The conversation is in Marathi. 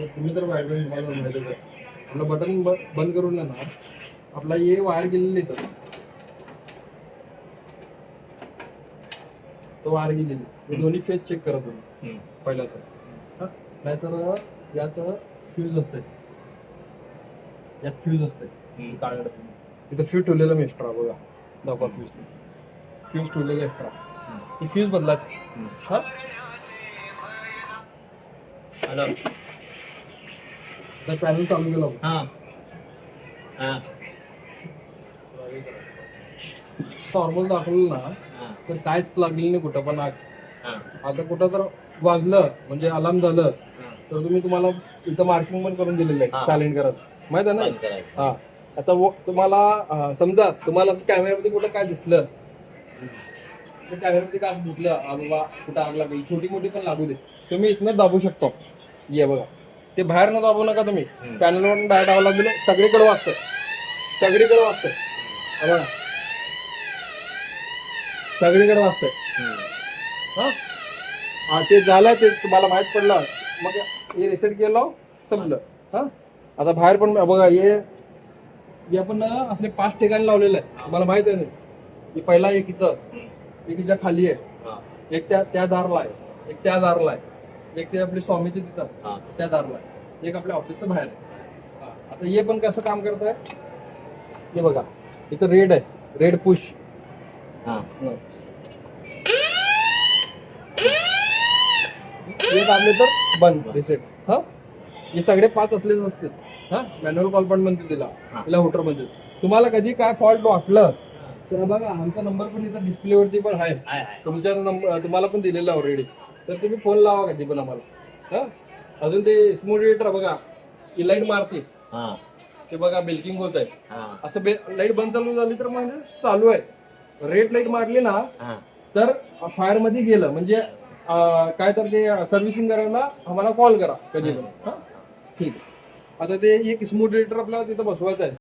तुम्ही तर वायरमेन तुम्हाला माहितीच आहे. आपलं बटन बंद करून ना आपला ये वायर गेलेली तर तो वायर गेलेली हे दोन्ही फेज चेक करा तुम्ही पहिल्याच. नाहीतर यात फ्यूज असते, यात फ्यूज असते काळ्या इथं फ्यूज ठेवलेलं मी एक्स्ट्रा बघा दाखवा फ्यूज ठेवलेलं एक्स्ट्रा ती फ्यूज बदलायची. हा तर पॅनल चालू केला नॉर्मल दाखवलं ना तर काहीच लागलेलं नाही कुठं पण आग. आता कुठं तर वाजलं म्हणजे अलार्म झालं तर तुम्हाला इथं मार्किंग पण करून दिलेलं आहे सायलेंट करायचं माहित आहे ना. हा आता तुम्हाला समजा तुम्हाला असं कॅमेऱ्यामध्ये कुठं काय दिसलं तर कॅमेऱ्यामध्ये काय असं दिसलं बाबा कुठं आग लागली छोटी मोठी पण लागू दे तुम्ही इथनं दाबू शकतो. ये बघा ते बाहेर न दाबू नका तुम्ही पॅनलवरून डायरेक्ट आवाज दिलं सगळीकडे वाजतं सगळीकडे वाजतं बघा सगळीकडे वाजतंय. हा ते झालं ते तुम्हाला माहित पडलं मग हे रिसेट केलं संपलं. हा आता बाहेर पण बघा हे आपण असले 5 ठिकाणी लावलेलं आहे तुम्हाला माहित आहे ना. पहिला एक इथं एक इथं खाली आहे एक त्या दारला आहे एक त्या दारला आहे एक ते आपले स्वामीचे तिथं त्या दारला आहे एक आपल्या ऑफिसचं बाहेर आहे. आता हे पण कसं काम करत आहे हे बघा इथं रेड आहे रेड पुश हे दाबले तर बंद रिसेट. हा हे सगळे 5 असलेच असतील. हा मॅन्युअल कॉल पण म्हणते तिला होटर म्हणते. तुम्हाला कधी काय फॉल्ट वाटलं तर बघा आमचा नंबर पण इथं डिस्प्लेवरती पण आहे तुमच्या नंबर तुम्हाला पण दिलेला ऑलरेडी तर तुम्ही फोन लावा कधी पण आम्हाला. हा अजून ते स्मोडिएटर बघा ही लाईट मारते ते बघा बिल्किंग होत आहे असं लाईट बंद चालू झाली तर म्हणजे चालू आहे रेड लाईट मारली ना तर फायर मध्ये गेलं म्हणजे काय तर ते सर्व्हिसिंग करायला आम्हाला कॉल करा कधी पण. ठीक आहे आता ते एक स्मोडिएटर आपल्याला तिथं बसवायचं आहे.